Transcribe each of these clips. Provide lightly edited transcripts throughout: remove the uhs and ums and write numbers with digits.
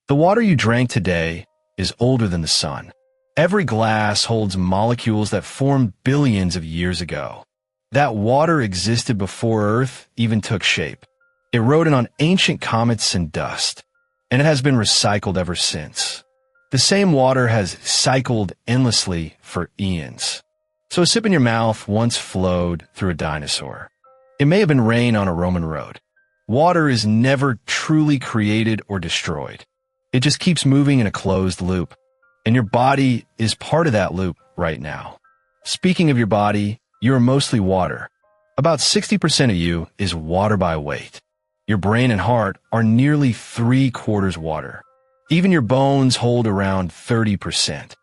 The water you drank today is older than the sun. Every glass holds molecules that formed billions of years ago. That water existed before Earth even took shape. It rode on ancient comets and dust, and it has been recycled ever since. The same water has cycled endlessly for eons. So a sip in your mouth once flowed through a dinosaur. It may have been rain on a Roman road. Water is never truly created or destroyed. It just keeps moving in a closed loop. And your body is part of that loop right now. Speaking of your body, you are mostly water. About 60% of you is water by weight. Your brain and heart are nearly 3/4 water. Even your bones hold around 30%.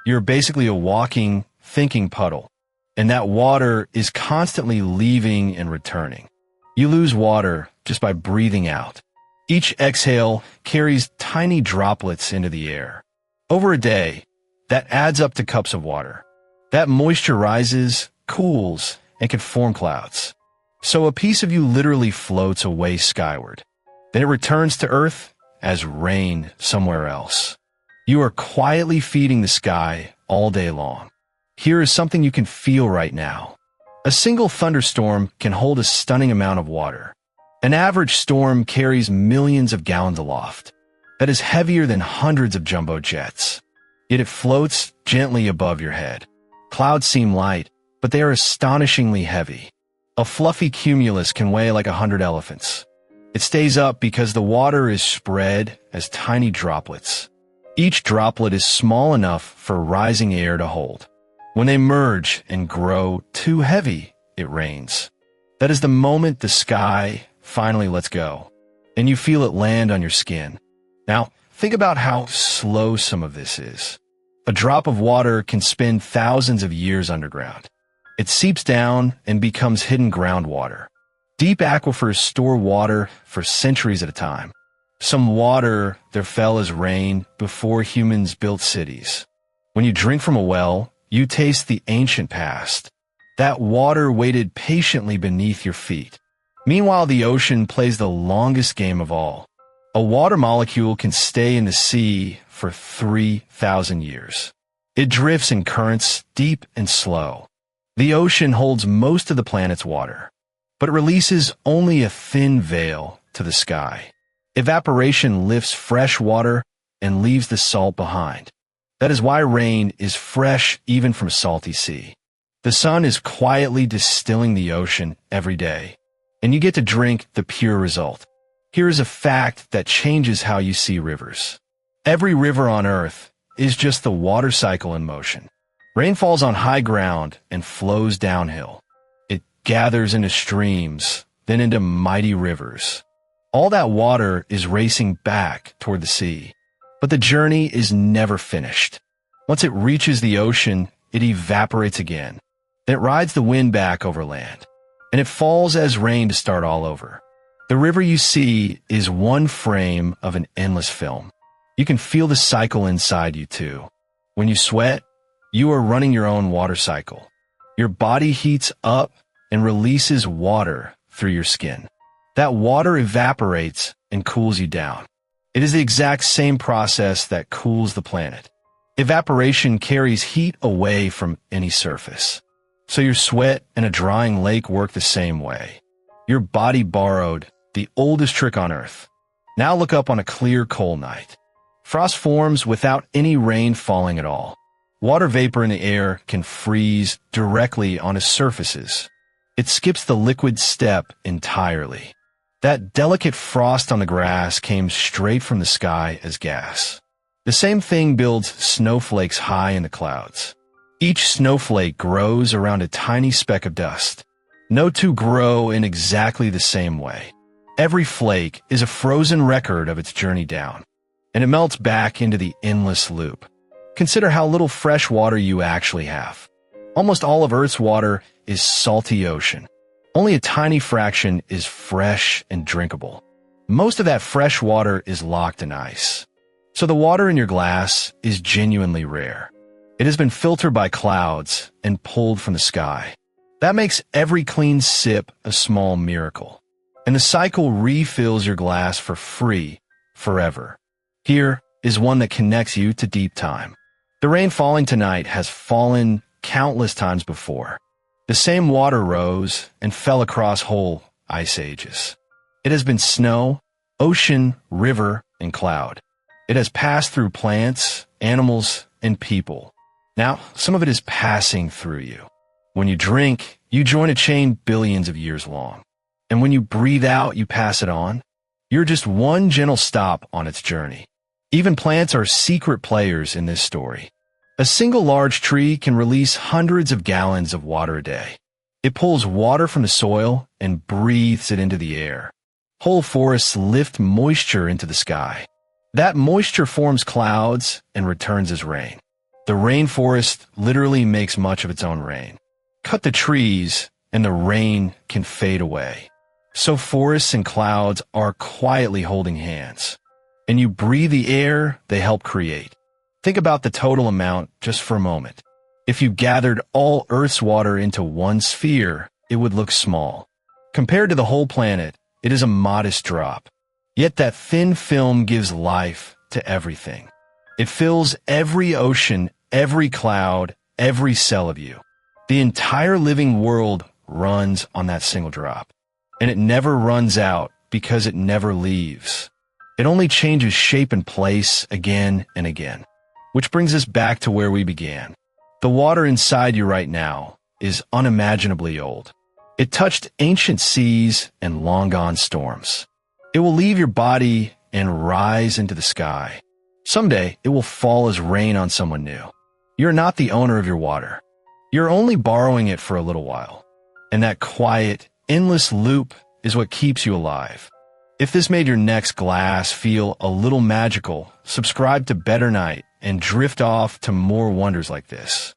You're basically a walking, thinking puddle. And that water is constantly leaving and returning. You lose water just by breathing out. Each exhale carries tiny droplets into the air. Over a day, that adds up to cups of water. That moisture rises, cools, and can form clouds. So a piece of you literally floats away skyward. Then it returns to Earth as rain somewhere else. You are quietly feeding the sky all day long. Here is something you can feel right now. A single thunderstorm can hold a stunning amount of water. An average storm carries millions of gallons aloft. That is heavier than hundreds of jumbo jets. Yet it floats gently above your head. Clouds seem light, but they are astonishingly heavy. A fluffy cumulus can weigh like 100 elephants. It stays up because the water is spread as tiny droplets. Each droplet is small enough for rising air to hold. When they merge and grow too heavy, it rains. That is the moment the sky finally lets go, and you feel it land on your skin. Now, think about how slow some of this is. A drop of water can spend thousands of years underground. It seeps down and becomes hidden groundwater. Deep aquifers store water for centuries at a time. Some water there fell as rain before humans built cities. When you drink from a well, you taste the ancient past. That water waited patiently beneath your feet. Meanwhile, the ocean plays the longest game of all. A water molecule can stay in the sea for 3,000 years. It drifts in currents deep and slow. The ocean holds most of the planet's water, but it releases only a thin veil to the sky. Evaporation lifts fresh water and leaves the salt behind. That is why rain is fresh even from a salty sea. The sun is quietly distilling the ocean every day, and you get to drink the pure result. Here is a fact that changes how you see rivers. Every river on Earth is just the water cycle in motion. Rain falls on high ground and flows downhill. It gathers into streams, then into mighty rivers. All that water is racing back toward the sea. But the journey is never finished. Once it reaches the ocean, it evaporates again. Then it rides the wind back over land. And it falls as rain to start all over. The river you see is one frame of an endless film. You can feel the cycle inside you too. When you sweat, you are running your own water cycle. Your body heats up and releases water through your skin. That water evaporates and cools you down. It is the exact same process that cools the planet. Evaporation carries heat away from any surface. So your sweat and a drying lake work the same way. Your body borrowed the oldest trick on Earth. Now look up on a clear, cold night. Frost forms without any rain falling at all. Water vapor in the air can freeze directly onto surfaces. It skips the liquid step entirely. That delicate frost on the grass came straight from the sky as gas. The same thing builds snowflakes high in the clouds. Each snowflake grows around a tiny speck of dust. No two grow in exactly the same way. Every flake is a frozen record of its journey down, and it melts back into the endless loop. Consider how little fresh water you actually have. Almost all of Earth's water is salty ocean. Only a tiny fraction is fresh and drinkable. Most of that fresh water is locked in ice. So the water in your glass is genuinely rare. It has been filtered by clouds and pulled from the sky. That makes every clean sip a small miracle. And the cycle refills your glass for free, forever. Here is one that connects you to deep time. The rain falling tonight has fallen countless times before. The same water rose and fell across whole ice ages. It has been snow, ocean, river, and cloud. It has passed through plants, animals, and people. Now, some of it is passing through you. When you drink, you join a chain billions of years long. And when you breathe out, you pass it on. You're just one gentle stop on its journey. Even plants are secret players in this story. A single large tree can release hundreds of gallons of water a day. It pulls water from the soil and breathes it into the air. Whole forests lift moisture into the sky. That moisture forms clouds and returns as rain. The rainforest literally makes much of its own rain. Cut the trees, and the rain can fade away. So forests and clouds are quietly holding hands. And you breathe the air they help create. Think about the total amount just for a moment. If you gathered all Earth's water into one sphere, it would look small. Compared to the whole planet, it is a modest drop. Yet that thin film gives life to everything. It fills every ocean, every cloud, every cell of you. The entire living world runs on that single drop. And it never runs out because it never leaves. It only changes shape and place again and again. Which brings us back to where we began. The water inside you right now is unimaginably old. It touched ancient seas and long-gone storms. It will leave your body and rise into the sky. Someday, it will fall as rain on someone new. You're not the owner of your water. You're only borrowing it for a little while. And that quiet, endless loop is what keeps you alive. If this made your next glass feel a little magical, subscribe to BetterNight and drift off to more wonders like this.